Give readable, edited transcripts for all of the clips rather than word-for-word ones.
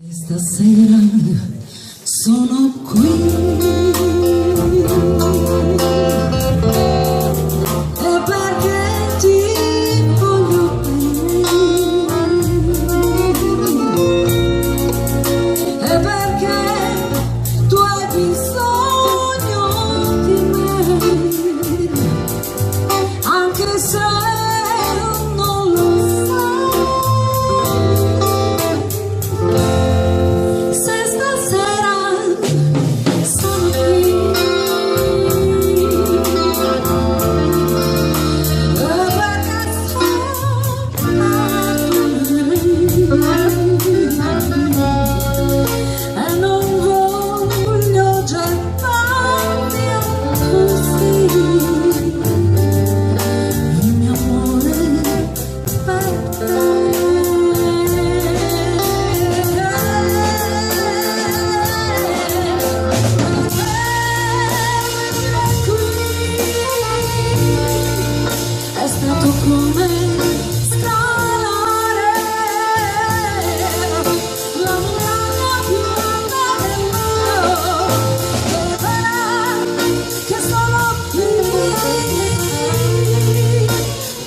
Stasera sono qui e perché ti voglio bene e perché tu hai bisogno di me, anche se non lo sai. Come scalare la montagna più alta del mondo, e vedrai che sono qui.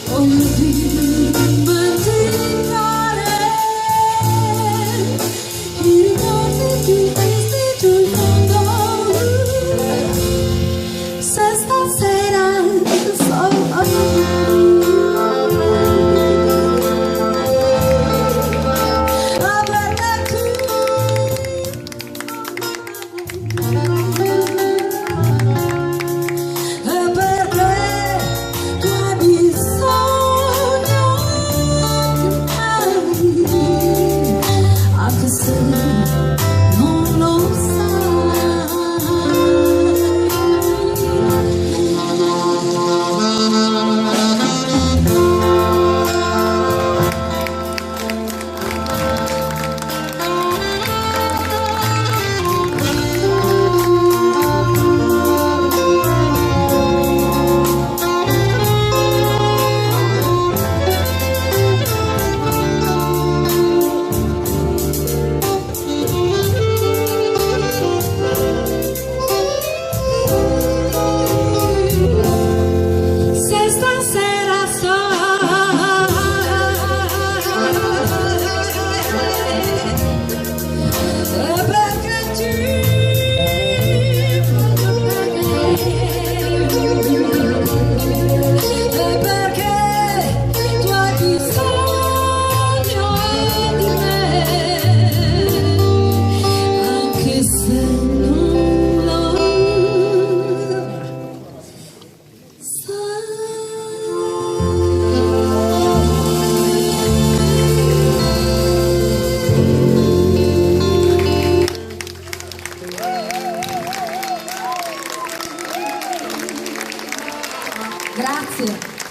Voglio dimenticare i ricordi più tristi giù in fondo. Se stasera sono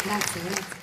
grazie.